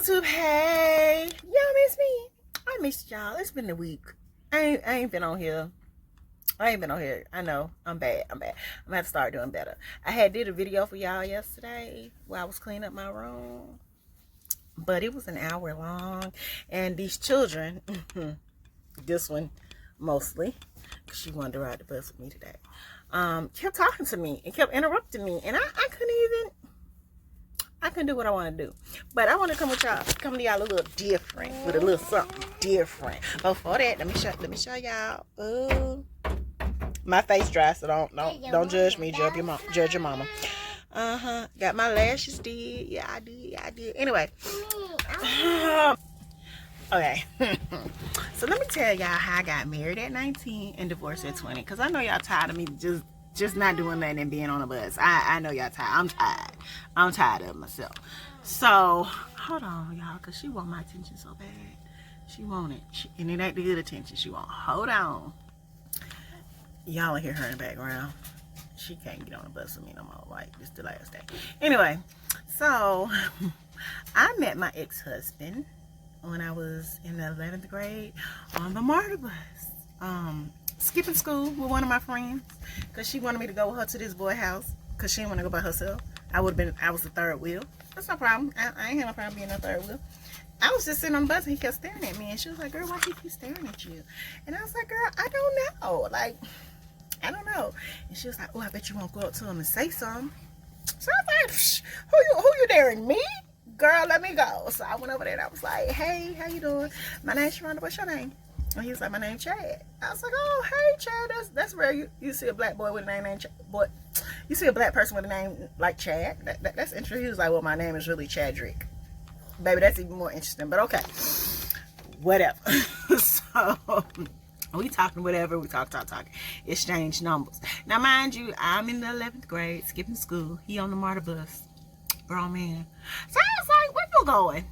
YouTube, hey, y'all miss me? I missed y'all. It's been a week. I ain't been on here. I know I'm bad. I'm gonna have to start doing better. I had did a video for y'all yesterday while I was cleaning up my room, but it was an hour long, and these children, this one mostly, because she wanted to ride the bus with me today, kept talking to me and kept interrupting me, and I couldn't do what I want to do. But I want to come to y'all a little different, with a little something different. Before that, let me show y'all. My face dry, so don't judge me. Judge your mama. Got my lashes did. Yeah, I did. Anyway. Okay. So let me tell y'all how I got married at 19 and divorced at 20. Because I know y'all tired of me just not doing nothing and being on a bus. I know y'all tired. I'm tired of myself. So, hold on, y'all, because she want my attention so bad. She want it. And it ain't the good attention she want. Hold on. Y'all will hear her in the background. She can't get on the bus with me no more. Like, this the last day. Anyway, so, I met my ex-husband when I was in the 11th grade on the MARTA bus. Skipping school with one of my friends because she wanted me to go with her to this boy house because she didn't want to go by herself. I was the third wheel. That's no problem. I ain't have no problem being the third wheel. I was just sitting on the bus and he kept staring at me, and she was like, girl, why he keep staring at you? And I was like, girl, I don't know. Like, I don't know. And she was like, oh, I bet you won't go up to him and say something. So I was like, who you daring, me? Girl, let me go. So I went over there and I was like, hey, how you doing? My name's Sharonda. What's your name? And he was like, my name's Chad. I was like, oh, hey, Chad. That's rare. You see a black boy with a name named Chad. Boy, you see a black person with a name like Chad. That's interesting. He was like, well, my name is really Chadrick. Baby, that's even more interesting. But okay. Whatever. So, we talking whatever. We talking. Exchange numbers. Now, mind you, I'm in the 11th grade, skipping school. He on the MARTA bus. Grown man. So I was like, where you going?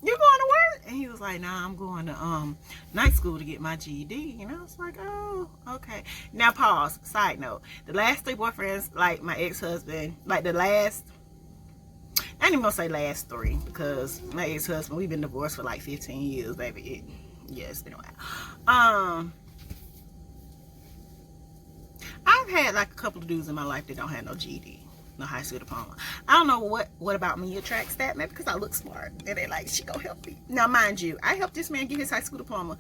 You going to work? And he was like, nah, I'm going to night school to get my GED. And I was like, oh, okay. Now pause. Side note. The last 3 boyfriends, like my ex-husband, like the last, I ain't even gonna say last 3 because my ex-husband, we've been divorced for like 15 years, baby. It's been a while. I've had like a couple of dudes in my life that don't have no GED. No high school diploma. I don't know what about me attracts that. Maybe because I look smart and they like, she gonna help me. Now mind you, I helped this man get his high school diploma.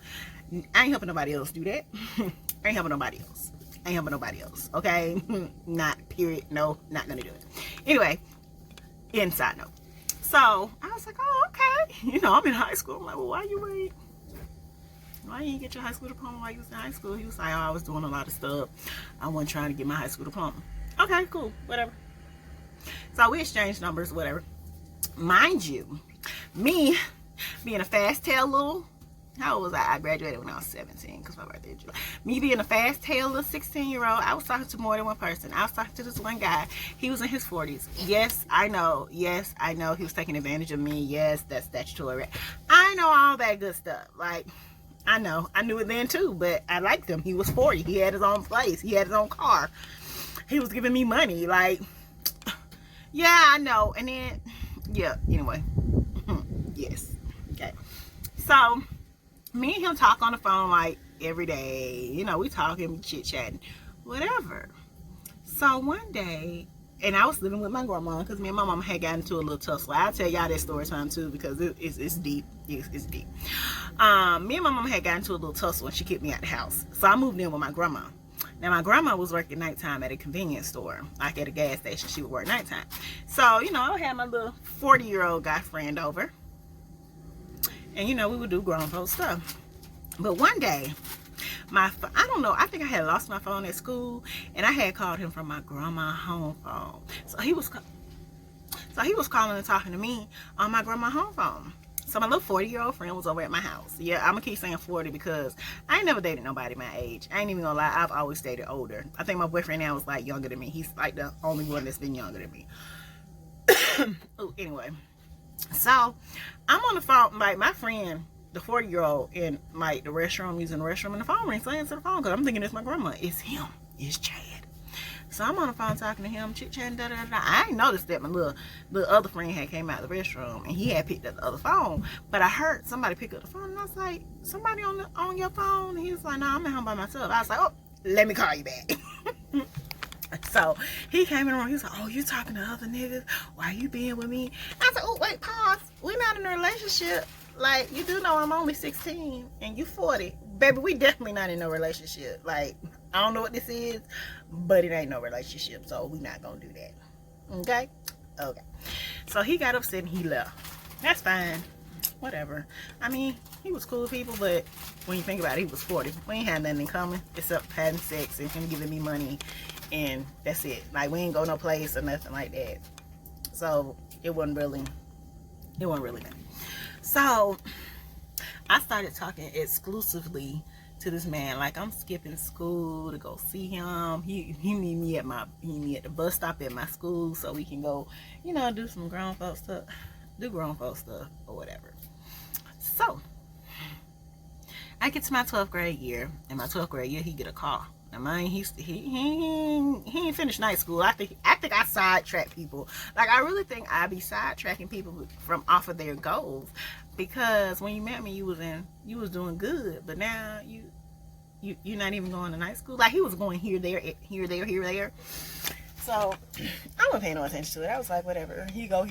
I ain't helping nobody else do that. I ain't helping nobody else. Okay? Not period. No, not gonna do it. Anyway, inside note. So I was like, oh, okay. You know, I'm in high school. I'm like, well, why you wait? Why you didn't get your high school diploma while you was in high school? He was like, oh, I was doing a lot of stuff. I wasn't trying to get my high school diploma. Okay, cool, whatever. So we exchanged numbers, whatever. Mind you, me being a fast-tail little, how old was I? I graduated when I was 17 because my birthday is July. Me being a fast-tail little 16-year-old, I was talking to more than one person. I was talking to this one guy. He was in his 40s. Yes, I know. Yes, I know he was taking advantage of me. Yes, that's statutory. I know all that good stuff. Like, I know. I knew it then too, but I liked him. He was 40. He had his own place. He had his own car. He was giving me money. Like, yeah, I know. And then, yeah, anyway. Yes. Okay. So, me and him talk on the phone like every day. You know, we talking, we chit-chatting, whatever. So, one day, and I was living with my grandma because me and my mama had gotten into a little tussle. I'll tell y'all that story time too because it's deep. It's deep. Me and my mama had gotten into a little tussle and she kicked me out the house. So, I moved in with my grandma. Now, my grandma was working nighttime at a convenience store, like at a gas station. She would work nighttime. So, you know, I had my little 40-year-old guy friend over. And, you know, we would do grown folk stuff. But one day, I don't know, I think I had lost my phone at school, and I had called him from my grandma's home phone. So he was calling and talking to me on my grandma's home phone. So my little 40-year-old friend was over at my house. Yeah, I'm gonna keep saying 40 because I ain't never dated nobody my age. I ain't even gonna lie, I've always dated older. I think my boyfriend now is like younger than me. He's like the only one that's been younger than me. Oh, anyway. So I'm on the phone, like my friend, the 40-year-old, in like the restroom, using the restroom, and the phone rings. So I answer the phone because I'm thinking it's my grandma. It's him. It's Chad. So I'm on the phone talking to him, chit-chatting, da-da-da-da. I ain't noticed that my little other friend had came out of the restroom, and he had picked up the other phone. But I heard somebody pick up the phone, and I was like, somebody on your phone? And he was like, no, I'm at home by myself. I was like, oh, let me call you back. So he came in the room. He was like, oh, you talking to other niggas? Why you being with me? I said, oh, wait, pause. We're not in a relationship. Like, you do know I'm only 16 and you 40. Baby, we definitely not in no relationship. Like, I don't know what this is, but it ain't no relationship, so we not gonna do that. Okay? Okay. So he got upset and he left. That's fine. Whatever. I mean, he was cool with people, but when you think about it, he was 40. We ain't had nothing in common except having sex and him giving me money, and that's it. Like, we ain't go no place or nothing like that. So it wasn't really that. So I started talking exclusively to this man. Like, I'm skipping school to go see him. He meet me at the bus stop at my school so we can go, you know, do some grown folk stuff, or whatever. So I get to my 12th grade year. In my 12th grade year, he get a call. Now, mind, he ain't finished night school. I think I sidetrack people. Like, I really think I be sidetracking people from off of their goals, because when you met me, you was doing good, but now you're not even going to night school. Like, he was going here, there. So I wasn't paying no attention to it. I was like, whatever, he go.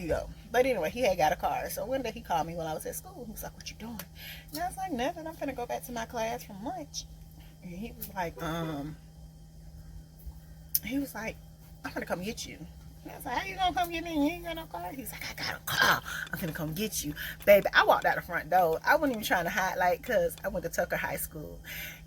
But anyway, he had got a car. So one day he called me when I was at school. He was like, what you doing? And I was like, nothing. I'm finna go back to my class from lunch. And he was like, I'm gonna come get you. And I was like, how you gonna come get me? You ain't got no car? He's like, I got a car. I'm gonna come get you. Baby, I walked out the front door. I wasn't even trying to hide, like, cause I went to Tucker High School.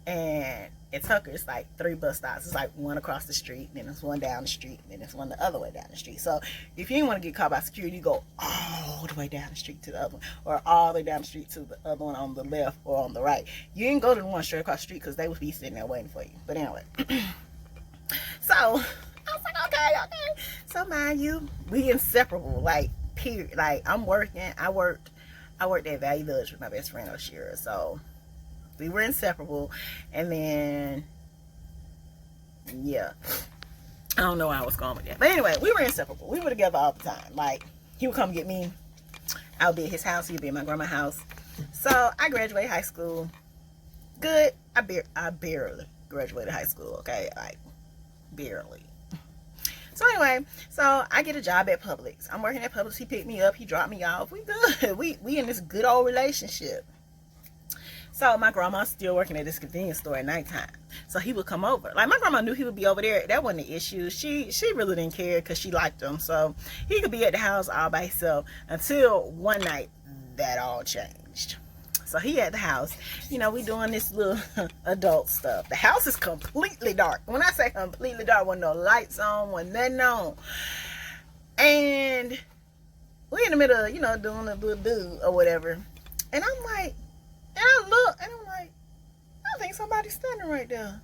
And at Tucker, it's like 3 bus stops. It's like one across the street, then there's one down the street, then there's one the other way down the street. So if you didn't want to get caught by security, you go all the way down the street to the other one, or all the way down the street to the other one on the left or on the right. You didn't go to the one straight across the street because they would be sitting there waiting for you. But anyway, so I was like, okay. So mind you, we inseparable, like, period. Like, I'm working. I worked at Value Village with my best friend Oshira. So we were inseparable. And then, yeah, I don't know where I was going with that, but anyway, we were inseparable. We were together all the time. Like, he would come get me, I would be at his house, he would be at my grandma's house. So I graduated high school. Good. I barely graduated high school, okay? Like, barely. So anyway, so I get a job at Publix. I'm working at Publix. He picked me up, he dropped me off. We good. We in this good old relationship. So my grandma's still working at this convenience store at nighttime. So he would come over. Like, my grandma knew he would be over there. That wasn't the issue. She really didn't care because she liked him. So he could be at the house all by himself until one night that all changed. So he at the house. You know, we doing this little adult stuff. The house is completely dark. When I say completely dark, wasn't no lights on, wasn't nothing on. And we in the middle of, you know, doing a little do or whatever. And I'm like, and I look, and I'm like, I think somebody's standing right there.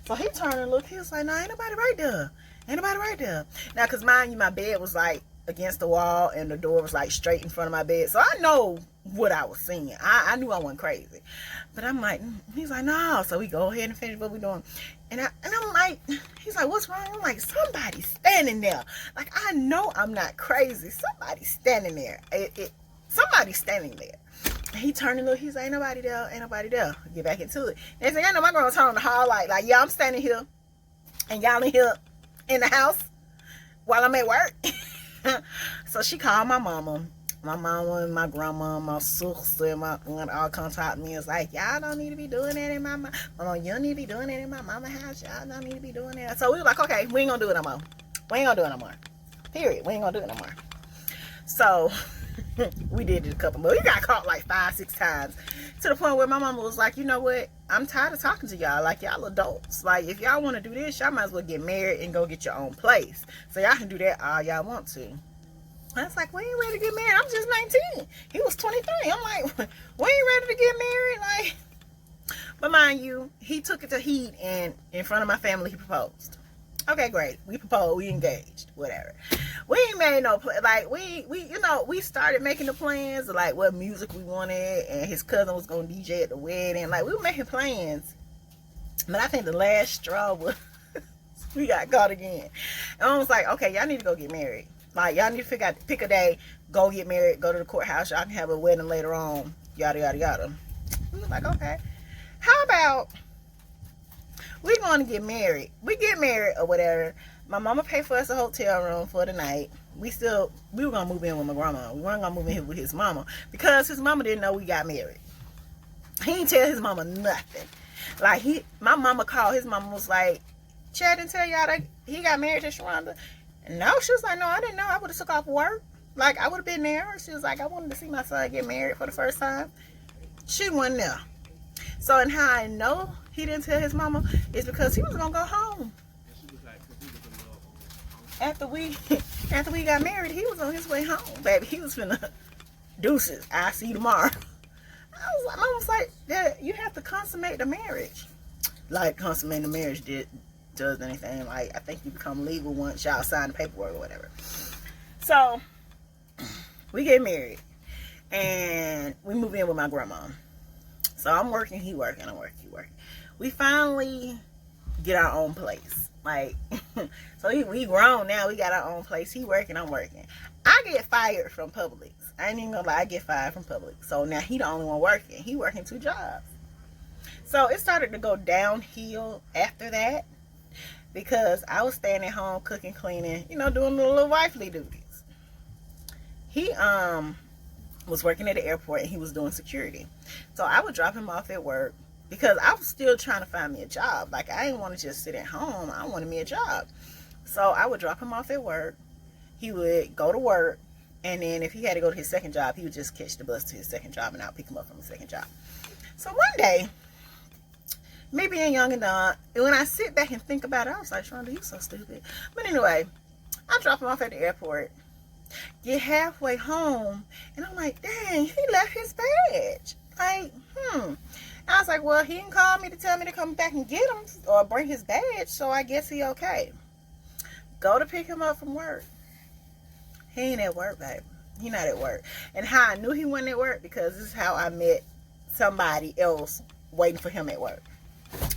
So he turned and looked. He was like, no, ain't nobody right there. Ain't nobody right there. Now, because mind you, my bed was like against the wall, and the door was like straight in front of my bed. So I know what I was seeing. I knew I wasn't crazy. But I'm like, he's like, no. So we go ahead and finish what we're doing. And I'm like, he's like, what's wrong? I'm like, somebody's standing there. Like, I know I'm not crazy. Somebody's standing there. Somebody's standing there. And he turned and looked. He's like, ain't nobody there. Ain't nobody there. Get back into it. Next thing I know, my girl turned on the hall like, yeah, I'm standing here. And y'all in here in the house while I'm at work. So she called my mama. My mama and my grandma, my sister, and my aunt all come talk to me. It's like, y'all don't need to be doing that in my mama. Mama, you don't need to be doing that in my mama house. Y'all don't need to be doing that. So we were like, okay, we ain't gonna do it no more. We ain't gonna do it no more. Period. We ain't gonna do it no more. So We did it a couple, but we got caught like 5, 6 times, to the point where my mama was like, you know what? I'm tired of talking to y'all. Like, y'all adults. Like, if y'all want to do this, y'all might as well get married and go get your own place. So y'all can do that all y'all want to. I was like, we ain't ready to get married. I'm just 19. He was 23. I'm like, we ain't ready to get married. Like, but mind you, he took it to heat, and in front of my family, he proposed. Okay, great. We proposed. We engaged. Whatever. We ain't made no like we started making the plans of like what music we wanted, and his cousin was gonna DJ at the wedding. Like, we were making plans, but I think the last straw was we got caught again. And I was like, okay, y'all need to go get married. Like, y'all need to pick a day, go get married, go to the courthouse. Y'all can have a wedding later on. Yada yada yada. We was like, okay, how about we going to get married? We get married or whatever. My mama paid for us a hotel room for the night. We were going to move in with my grandma. We weren't going to move in with his mama because his mama didn't know we got married. He didn't tell his mama nothing. Like, my mama called. His mama was like, Chad didn't tell y'all that he got married to Sharonda? No, she was like, no, I didn't know. I would have took off work. Like, I would have been there. She was like, I wanted to see my son get married for the first time. She wasn't there. So, and how I know he didn't tell his mama is because he was going to go home. After we got married, he was on his way home, baby. He was finna deuces. I'll see you tomorrow. Mom was like, Dad, you have to consummate the marriage. Like, consummate the marriage does anything. Like, I think you become legal once y'all sign the paperwork or whatever. So, we get married. And we move in with my grandma. So, I'm working, he working, I'm working, he working. We finally get our own place. Like, so we grown now. We got our own place. He working, I'm working. I get fired from Publix. I ain't even gonna lie, I get fired from Publix. So now he the only one working. He working 2 jobs. So it started to go downhill after that, because I was staying at home cooking, cleaning, doing little wifely duties. He was working at the airport, and he was doing security. So I would drop him off at work, because I was still trying to find me a job. Like, I didn't want to just sit at home. I wanted me a job. So I would drop him off at work. He would go to work. And then if he had to go to his second job, he would just catch the bus to his second job, and I'll pick him up from his second job. So one day, me being young and dumb, and when I sit back and think about it, I was like, Sharonda, you so stupid. But anyway, I drop him off at the airport. Get halfway home. And I'm like, dang, he left his badge. Like, I was like, well, he didn't call me to tell me to come back and get him or bring his badge, so I guess he okay. Go to pick him up from work. He ain't at work, baby. He not at work. And how I knew he wasn't at work, because this is how I met somebody else waiting for him at work.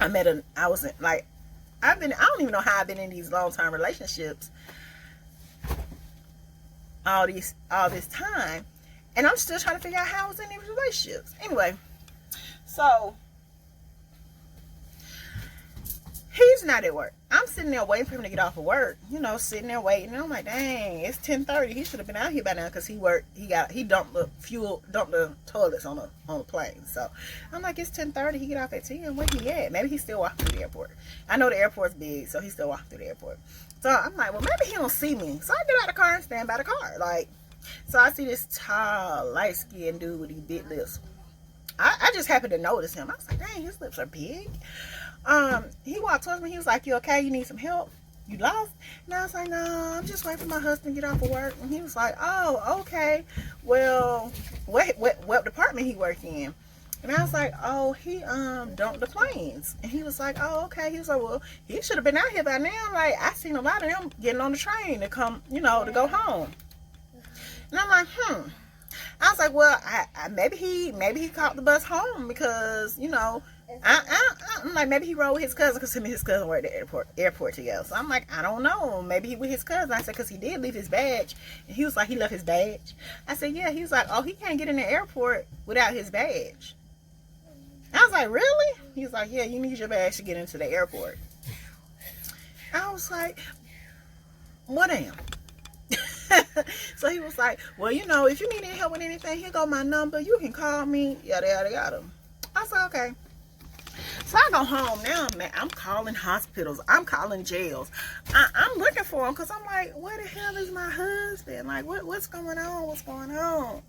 I don't even know how I've been in these long-term relationships all this time, and I'm still trying to figure out how I was in these relationships. Anyway, so he's not at work. I'm sitting there waiting for him to get off of work, sitting there waiting. And I'm like, dang, it's 10:30. He should have been out here by now, because he dumped the toilets on the plane. So I'm like, it's 10:30. He get off at 10. Where he at? Maybe he's still walking through the airport. I know the airport's big, so he's still walking through the airport. So I'm like, well, maybe he don't see me. So I get out of the car and stand by the car. Like, so I see this tall, light-skinned dude with these big lips. I just happened to notice him. I was like, dang, his lips are big. He walked towards me. He was like, you okay? You need some help? You lost? And I was like, no, I'm just waiting for my husband to get off of work. And he was like, oh, okay. Well, what department he work in? And I was like, oh, he dumped the planes. And he was like, oh, okay. He was like, well, he should have been out here by now. Like, I seen a lot of them getting on the train to come, to go home. And I'm like, I was like, well, maybe he caught the bus home, because, I'm like, maybe he rode with his cousin, because him and his cousin were at the airport together. So I'm like, I don't know. Maybe he with his cousin. I said, because he did leave his badge. And he was like, he left his badge. I said, yeah. He was like, oh, he can't get in the airport without his badge. I was like, really? He was like, yeah, you need your badge to get into the airport. I was like, what damn? So he was like, well, if you need any help with anything, here go my number. You can call me, yada, yada, yada. I said, okay. So I go home now, man. I'm calling hospitals. I'm calling jails. I'm looking for him because I'm like, where the hell is my husband? Like, what's going on? What's going on?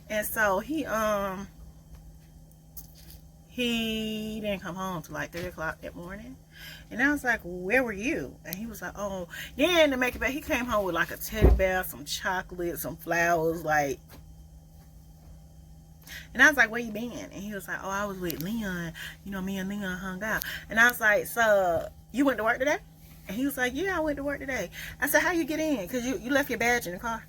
And so he didn't come home till like 3 o'clock that morning. And I was like, where were you? And he was like, oh, then to make it better, he came home with like a teddy bear, some chocolate, some flowers, like. And I was like, where you been? And he was like, oh, I was with Leon. You know, me and Leon hung out. And I was like, so you went to work today? And he was like, yeah, I went to work today. I said, how you get in? Because you left your badge in the car.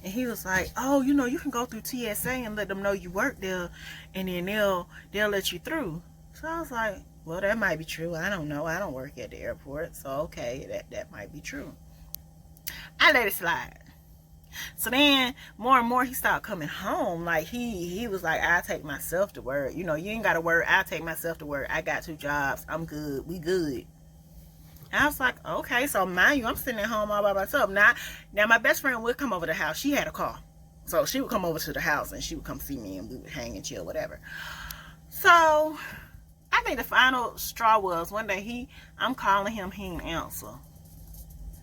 And he was like, oh, you know, you can go through TSA and let them know you work there, and then they'll let you through. So I was like, well, that might be true. I don't know. I don't work at the airport. So, okay, that might be true. I let it slide. So then, more and more, he started coming home. Like, he was like, I'll take myself to work. You know, you ain't got to work. I'll take myself to work. I got 2 jobs. I'm good. We good. I was like, okay. So mind you, I'm sitting at home all by myself. Now my best friend would come over to the house. She had a car. So she would come over to the house and she would come see me and we would hang and chill, whatever. So I think the final straw was one day I'm calling him, he didn't answer.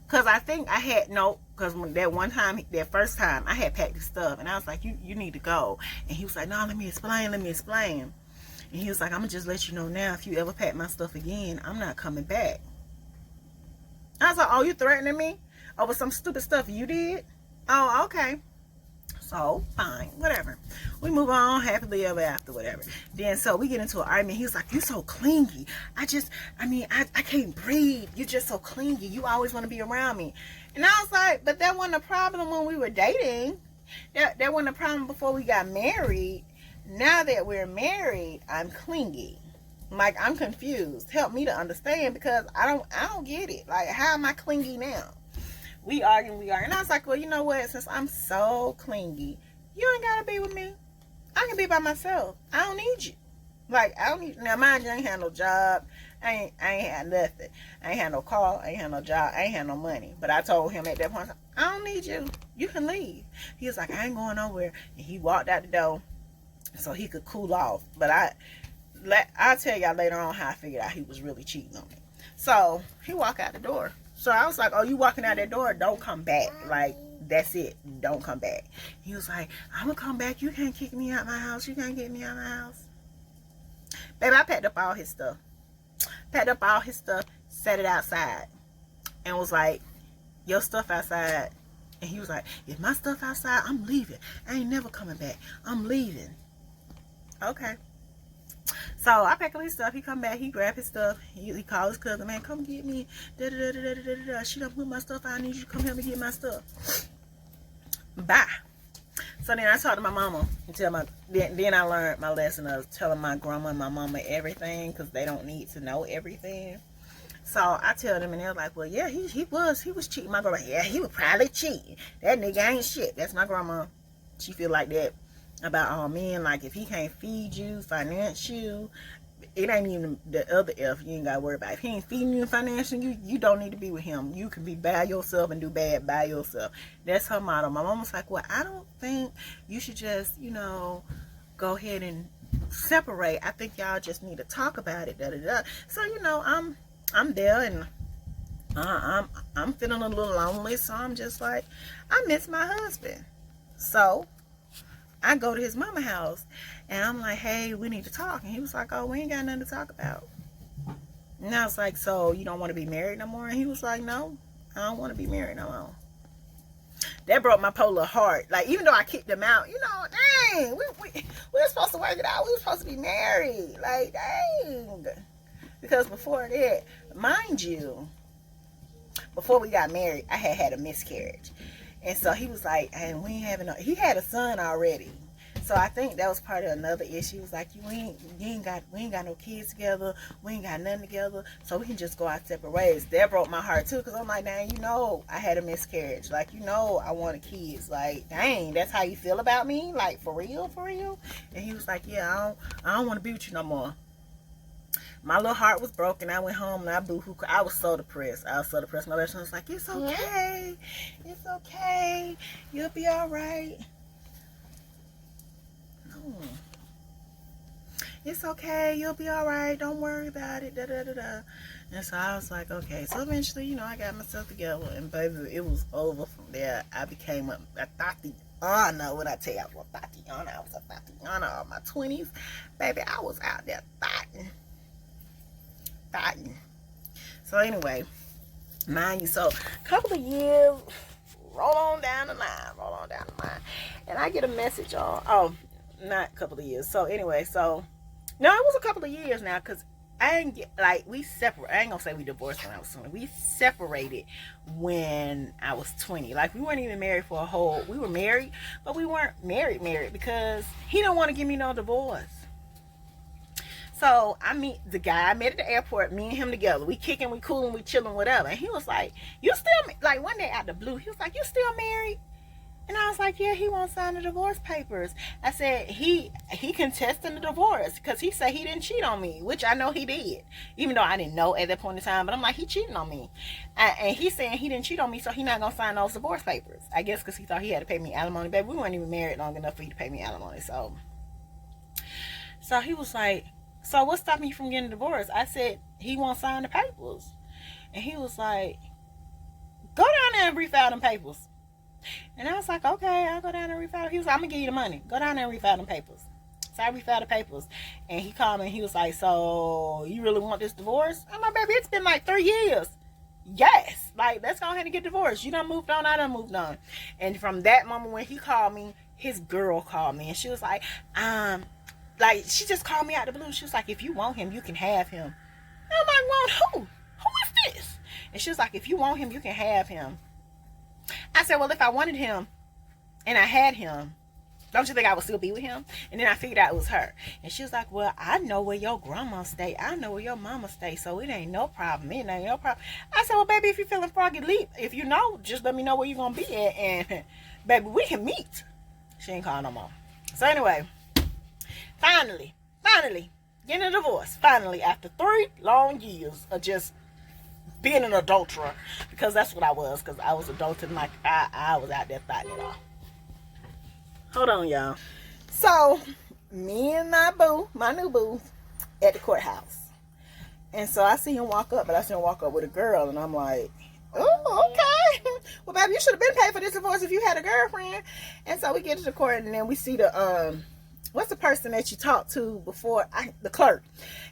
Because I think I had because that first time, I had packed his stuff. And I was like, you need to go. And he was like, no, let me explain. And he was like, I'm going to just let you know now, if you ever pack my stuff again, I'm not coming back. I was like, oh, you threatening me over some stupid stuff you did? Oh, okay. So, fine, whatever. We move on, happily ever after, whatever. Then, so we get into an argument. He was like, you so clingy. I can't breathe. You just so clingy. You always want to be around me. And I was like, but that wasn't a problem when we were dating. That wasn't a problem before we got married. Now that we're married, I'm clingy. Like, I'm confused. Help me to understand, because I don't get it. Like, how am I clingy now? We argue. And I was like, well, you know what? Since I'm so clingy, you ain't gotta be with me. I can be by myself. I don't need you. Like, I don't need. Now, mind you, I ain't had no job. I ain't had nothing. I ain't had no car. I ain't had no job. I ain't had no money. But I told him at that point, I don't need you. You can leave. He was like, I ain't going nowhere. And he walked out the door so he could cool off. But I'll tell y'all later on how I figured out he was really cheating on me. So he walked out the door. So I was like, oh, you walking out that door, don't come back. Like, that's it. Don't come back. He was like, I'm going to come back. You can't kick me out my house. You can't get me out my house. Baby, I packed up all his stuff. Set it outside. And was like, your stuff outside. And he was like, if my stuff outside, I'm leaving. I ain't never coming back. I'm leaving. Okay. So I pack up his stuff. He come back. He grab his stuff. He called his cousin, man, come get me. She done put my stuff out. I need you to come help me get my stuff. Bye. So then I talked to my mama and then I learned my lesson of telling my grandma and my mama everything, because they don't need to know everything. So I tell them, and they're like, well, yeah, he was cheating. My grandma, yeah, he was probably cheating. That nigga ain't shit. That's my grandma. She feel like that about all men. Like, if he can't feed you, finance you, it ain't even the other F you ain't gotta worry about. If he ain't feeding you and financing you, you don't need to be with him. You can be by yourself and do bad by yourself. That's her motto. My mom was like, well, I don't think you should just, go ahead and separate. I think y'all just need to talk about it. So, I'm there, and I'm feeling a little lonely. So I'm just like, I miss my husband. So I go to his mama house, and I'm like, hey, we need to talk. And he was like, oh, we ain't got nothing to talk about. And I was like, so you don't want to be married no more? And he was like, no, I don't want to be married no more. That broke my polar heart. Like, even though I kicked him out, dang, we were supposed to work it out. We were supposed to be married. Like, dang. Because before that, mind you, before we got married, I had a miscarriage. And so he was like, and we ain't he had a son already. So I think that was part of another issue. He was like, we ain't got no kids together. We ain't got nothing together. So we can just go our separate ways. That broke my heart too. Because I'm like, dang, I had a miscarriage. Like, I wanted kids. Like, dang, that's how you feel about me? Like, for real? And he was like, yeah, I don't want to be with you no more. My little heart was broken. I went home and I boo-hoo. I was so depressed. My best friend was like, it's okay. It's okay. You'll be all right. No. it's okay, you'll be all right, don't worry about it, da da da da. And so I was like, okay. So eventually, you know, I got myself together, and baby, it was over from there. I became a Tatiana. When I tell you I was a Tatiana, I was a Tatiana all my 20s. Baby, I was out there thotting. So anyway, mind you, so a couple of years, roll on down the line, and I get a message on, oh, not a couple of years. So anyway, so, no, it was a couple of years now, because I ain't get, like, we separate. I ain't gonna say we divorced when I was 20. We separated when I was 20. Like, we weren't even married for a whole, we were married, but we weren't married because he didn't want to give me no divorce. So I meet the guy I met at the airport, me and him together. We kicking, we cooling, we chilling, whatever. And he was like, you still, like, one day out the blue, he was like, you still married? And I was like, yeah, he won't sign the divorce papers. I said, he contesting the divorce because he said he didn't cheat on me, which I know he did, even though I didn't know at that point in time. But I'm like, he cheating on me. And he's saying he didn't cheat on me, so he not going to sign those divorce papers. I guess because he thought he had to pay me alimony. Baby, we weren't even married long enough for you to pay me alimony. So he was like, so what's stopping you from getting a divorce? I said, he won't sign the papers. And he was like, go down there and refile them papers. And I was like, okay, I'll go down and refile. He was like, I'm going to give you the money. Go down there and refile them papers. So I refiled the papers. And he called me and he was like, so you really want this divorce? I'm like, baby, it's been like 3 years. Yes. Like, let's go ahead and get divorced. You done moved on, I done moved on. And from that moment when he called me, his girl called me. And she was like, she just called me out of the blue. She was like, if you want him, you can have him. And I'm like, want who? Who is this? And she was like, if you want him, you can have him. I said, well, if I wanted him and I had him, don't you think I would still be with him? And then I figured out it was her. And she was like, well, I know where your grandma stay. I know where your mama stay. So it ain't no problem. It ain't no problem. I said, well, baby, if you're feeling froggy leap, if you know, just let me know where you're going to be at. And, baby, we can meet. She ain't calling no more. So anyway, finally, getting a divorce. Finally, after 3 long years of just being an adulterer, because that's what I was, because I was adulting like I was out there fighting it all. Hold on, y'all. So, me and my new boo, at the courthouse. And so I see him walk up, but I see him walk up with a girl, and I'm like, oh, okay. Well, baby, you should have been paid for this divorce if you had a girlfriend. And so we get to the court, and then we see the, what's the person that you talked to before? The clerk.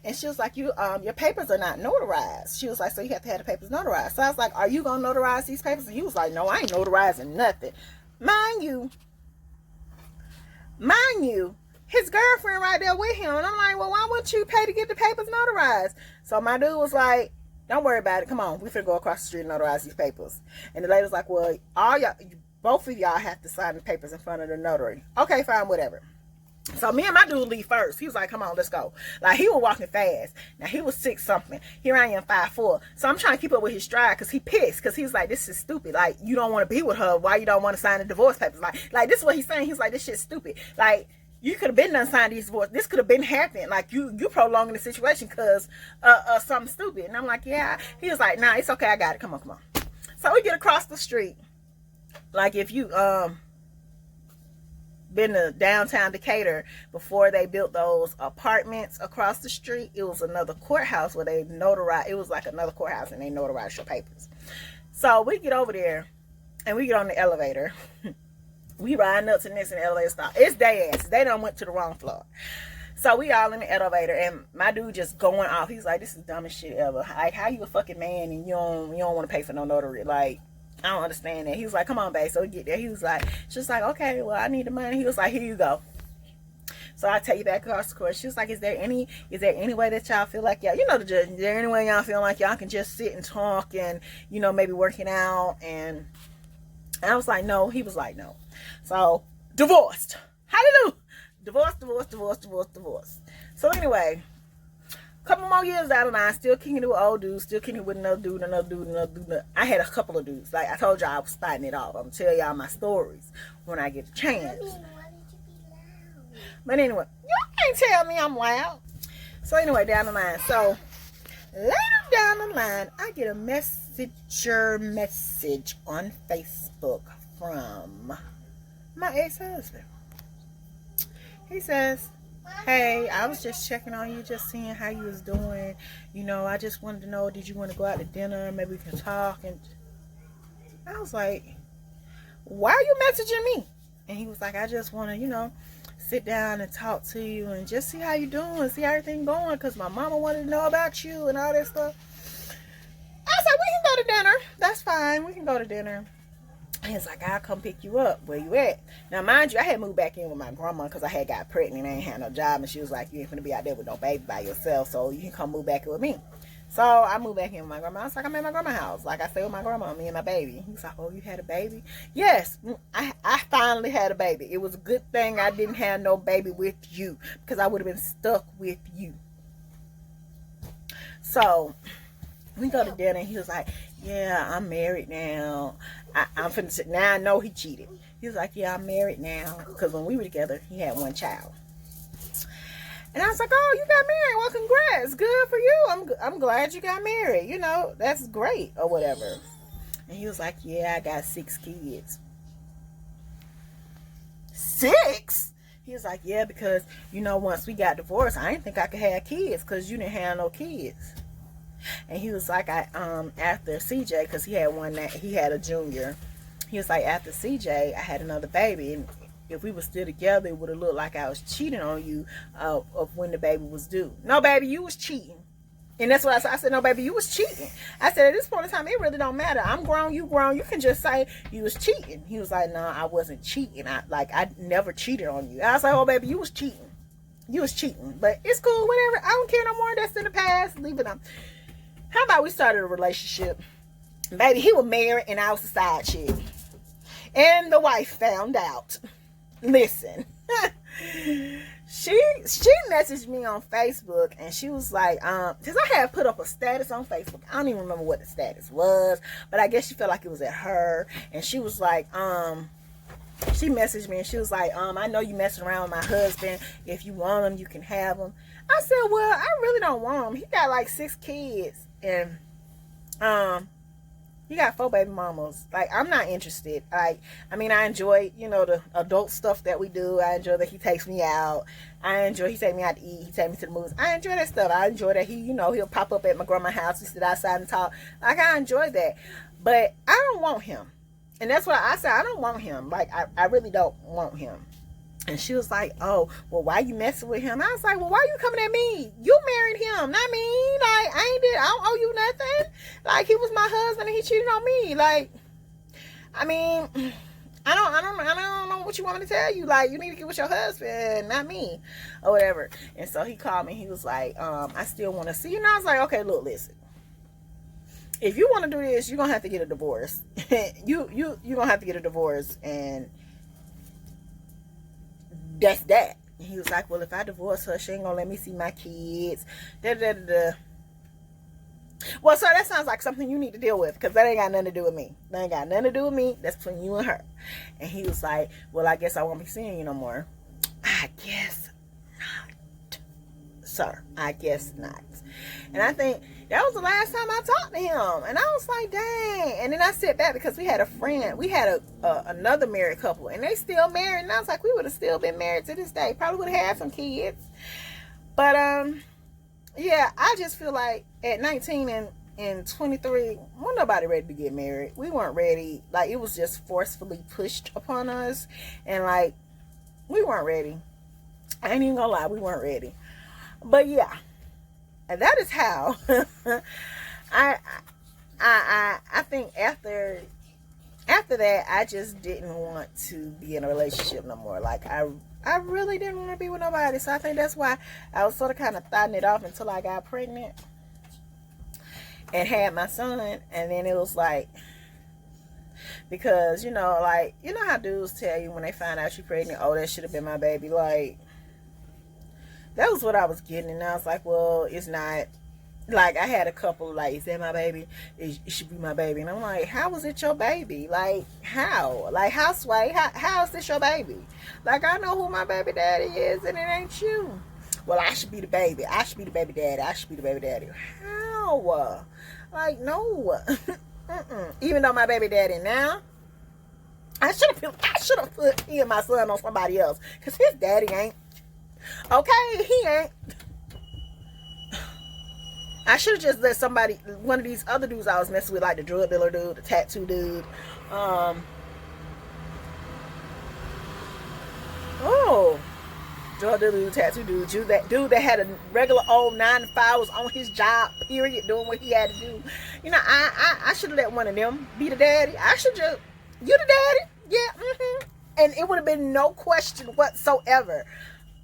And she was like, your papers are not notarized. She was like, so you have to have the papers notarized. So I was like, are you going to notarize these papers? And he was like, no, I ain't notarizing nothing. Mind you, his girlfriend right there with him. And I'm like, well, why wouldn't you pay to get the papers notarized? So my dude was like, don't worry about it. Come on, we finna go across the street and notarize these papers. And the lady was like, well, both of y'all have to sign the papers in front of the notary. Okay, fine, whatever. So me and my dude leave first. He was like, come on, let's go. Like, he was walking fast. Now, he was 6 something. Here I am, 5'4". So I'm trying to keep up with his stride because he pissed. Because he was like, this is stupid. Like, you don't want to be with her. Why you don't want to sign the divorce papers? Like this is what he's saying. He's like, this shit's stupid. Like, you could have been done signing these divorce. This could have been happening. Like, you prolonging the situation because something stupid. And I'm like, yeah. He was like, nah, it's okay. I got it. Come on. So we get across the street. Like, if you been to downtown Decatur before they built those apartments across the street, it was another courthouse where they notarized. It was like another courthouse and they notarized your papers. So we get over there and we get on the elevator. We riding up to the next in the elevator stop. It's their ass. They done went to the wrong floor. So we all in the elevator and my dude just going off. He's like, this is the dumbest shit ever. Like, how you a fucking man and you don't want to pay for no notary? Like, I don't understand that. He was like, come on, babe. So we get there. He was like, she's like, okay, well, I need the money. He was like, here you go. So I take you back across the court. She was like, is there any way that y'all feel like y'all, you know, the judge, is there any way y'all feel like y'all can just sit and talk and, you know, maybe working out? And I was like, no. He was like, no. So, divorced. Hallelujah. Divorce. So anyway, a couple more years down the line, still kicking it with old dudes, still kicking it with another dude. I had a couple of dudes. Like I told y'all, I was starting it off. I'm going to tell y'all my stories when I get a chance. But anyway, y'all can't tell me I'm loud. So anyway, down the line. So later down the line, I get a message on Facebook from my ex-husband. He says, Hey, I was just checking on you, just seeing how you was doing. You know, I just wanted to know, did you want to go out to dinner? Maybe we can talk. And I was like, why are you messaging me? And he was like, I just want to, sit down and talk to you and just see how you doing, see how everything going, because my mama wanted to know about you and all that stuff. I was like, we can go to dinner. That's fine. We can go to dinner. And he's like, I'll come pick you up. Where you at? Now, mind you, I had moved back in with my grandma because I had got pregnant and I ain't had no job. And she was like, you ain't gonna be out there with no baby by yourself, so you can come move back in with me. So I moved back in with my grandma. I was like, I'm at my grandma's house. Like, I stay with my grandma, me and my baby. He's like, oh, you had a baby? Yes, I finally had a baby. It was a good thing I didn't have no baby with you, because I would have been stuck with you. So we go to dinner and he was like, yeah, I'm married now. I'm finna sit. Now I know he cheated. He was like, yeah, I'm married now. Because when we were together, he had one child. And I was like, oh, you got married. Well, congrats. Good for you. I'm glad you got married. You know, that's great or whatever. And he was like, yeah, I got 6 kids. 6? He was like, yeah, because, once we got divorced, I didn't think I could have kids because you didn't have no kids. And he was like, after CJ, because he had one that he had a junior. He was like, after CJ, I had another baby. And if we were still together, it would have looked like I was cheating on you of when the baby was due. No, baby, you was cheating. And that's what I said. I said, no, baby, you was cheating. I said, at this point in time, it really don't matter. I'm grown, you grown. You can just say you was cheating. He was like, no, I wasn't cheating. I never cheated on you. I was like, oh, baby, you was cheating. You was cheating. But it's cool, whatever. I don't care no more. That's in the past. Leave it on. How about we started a relationship? Baby, he was married and I was a side chick. And the wife found out. Listen. She messaged me on Facebook and she was like, because I had put up a status on Facebook. I don't even remember what the status was, but I guess she felt like it was at her. And she was like, she messaged me and she was like, I know you messing around with my husband. If you want him, you can have him. I said, well, I really don't want him. He got like 6 kids and he got 4 baby mamas. Like, I'm not interested. Like, I mean, I enjoy, the adult stuff that we do. I enjoy that he takes me out. He take me out to eat. He take me to the movies. I enjoy that stuff. I enjoy that he'll pop up at my grandma's house. We sit outside and talk. Like, I enjoy that. But I don't want him. And that's why I said I don't want him. Like, I really don't want him. And she was like, oh, well, why you messing with him? I was like, well, why you coming at me? You married him, not me. Like, I don't owe you nothing. Like, he was my husband and he cheated on me. Like, I mean, I don't know what you want me to tell you. Like, you need to get with your husband, not me, or whatever. And so he called me. He was like, I still want to see you. And I was like, okay, look, listen. If you want to do this, you're gonna have to get a divorce. You're gonna have to get a divorce, and that's that. And he was like, well, if I divorce her, she ain't gonna let me see my kids. Well, so that sounds like something you need to deal with, because that ain't got nothing to do with me. That ain't got nothing to do with me. That's between you and her. And he was like, well, I guess I won't be seeing you no more. I guess not, sir. I guess not. And I think that was the last time I talked to him. And I was like, dang. And then I sat back because we had a friend. We had another married couple. And they still married. And I was like, we would have still been married to this day. Probably would have had some kids. But, yeah, I just feel like at 19 and 23, we're nobody ready to get married. We weren't ready. Like, it was just forcefully pushed upon us. And, like, we weren't ready. I ain't even gonna lie. We weren't ready. But, yeah. And that is how I think after that, I just didn't want to be in a relationship no more. Like, I really didn't want to be with nobody. So I think that's why I was sort of kind of thotting it off until I got pregnant and had my son. And then it was like, because, like, you know how dudes tell you when they find out you're pregnant, oh, that should have been my baby. Like, that was what I was getting. And I was like, well, it's not. Like, I had a couple, like, is that my baby? It should be my baby. And I'm like, how is it your baby? Like, how? Like, how, Sway? How is this your baby? Like, I know who my baby daddy is, and it ain't you. Well, I should be the baby. I should be the baby daddy. I should be the baby daddy. How? Like, no. Even though my baby daddy now, I should have put he and my son on somebody else. Because his daddy ain't. Okay, he ain't. I should have just let somebody, one of these other dudes I was messing with, like the drug dealer dude, the tattoo dude. Oh, drug dealer, tattoo dude, that dude that had a regular old 9 to 5, was on his job, period, doing what he had to do. You know, I should have let one of them be the daddy. I should just, you the daddy, yeah, and it would have been no question whatsoever.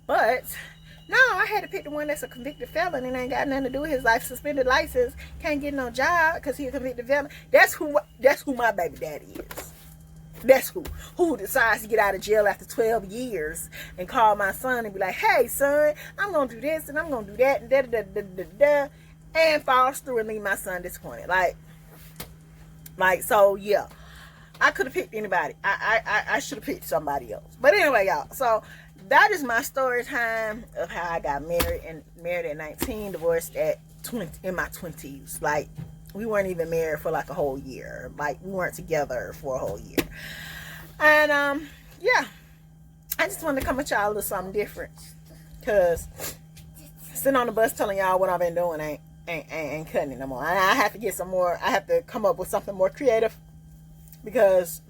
But no, I had to pick the one that's a convicted felon and ain't got nothing to do with his life. Suspended license, can't get no job because he a convicted felon. That's who my baby daddy is. That's who decides to get out of jail after 12 years and call my son and be like, hey son, I'm gonna do this and I'm gonna do that and da da da da da, and falls through and leave my son disappointed. Like so yeah. I could have picked anybody. I should have picked somebody else. But anyway, y'all. So that is my story time of how I got married, and married at 19, divorced at 20, in my 20s. Like, we weren't even married for like a whole year. Like, we weren't together for a whole year. And yeah, I just wanted to come at y'all a little something different, cause sitting on the bus telling y'all what I've been doing ain't cutting it no more. I have to get some more. I have to come up with something more creative, because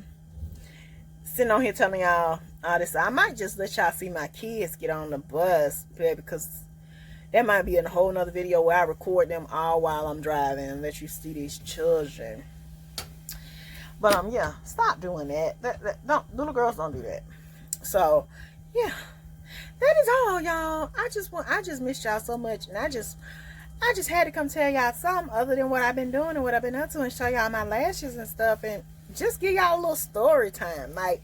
sitting on here telling y'all all this, I might just let y'all see my kids get on the bus, because that might be a whole nother video where I record them all while I'm driving and let you see these children. But yeah, stop doing that. Don't, little girls don't do that. So yeah, that is all, y'all. I just missed y'all so much, and I just had to come tell y'all something other than what I've been doing and what I've been up to, and show y'all my lashes and stuff, and just give y'all a little story time. Like,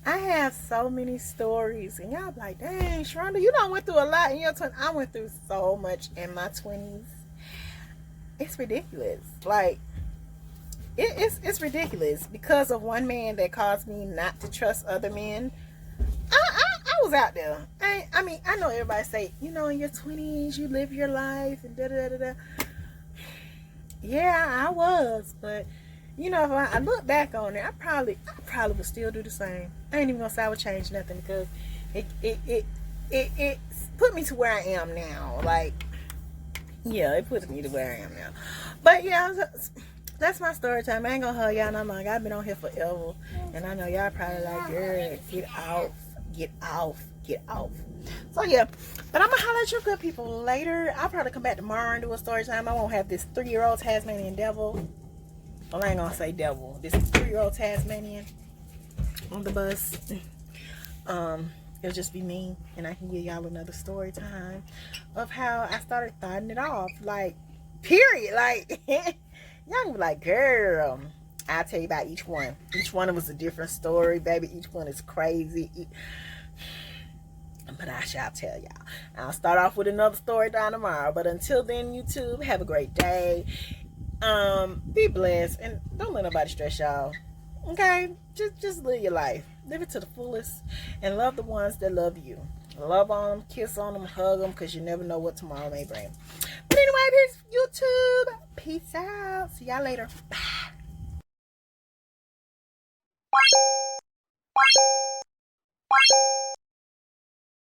I have so many stories, and y'all be like, dang, Sharonda, you done went through a lot in your 20s. I went through so much in my 20s. It's ridiculous. Like, it's ridiculous. Because of one man that caused me not to trust other men, I was out there. I mean, I know everybody say, you know, in your 20s, you live your life, and da-da-da-da-da. Yeah, I was, but you know, if I look back on it, I probably would still do the same. I ain't even gonna say I would change nothing, because it put me to where I am now. Like, yeah, it puts me to where I am now. But yeah, that's my story time. I ain't gonna hug y'all no longer. I've been on here forever, and I know y'all probably like, girl, get off. So yeah, but I'm gonna holler at you good people later. I'll probably come back tomorrow and do a story time. I won't have this 3-year-old Tasmanian devil. Well, I ain't gonna say devil. This 3-year-old Tasmanian on the bus. It'll just be me, and I can give y'all another story time of how I started starting it off. Like, period. Like, y'all can be like, girl, I'll tell you about each one. Each one of us a different story, baby. Each one is crazy. But I shall tell y'all. I'll start off with another story time tomorrow. But until then, YouTube, have a great day. Be blessed, and don't let nobody stress y'all. Okay, just live your life, live it to the fullest, and love the ones that love you. Love on them, kiss on them, hug them, because you never know what tomorrow may bring. But anyway, peace, YouTube. Peace out. See y'all later. Bye.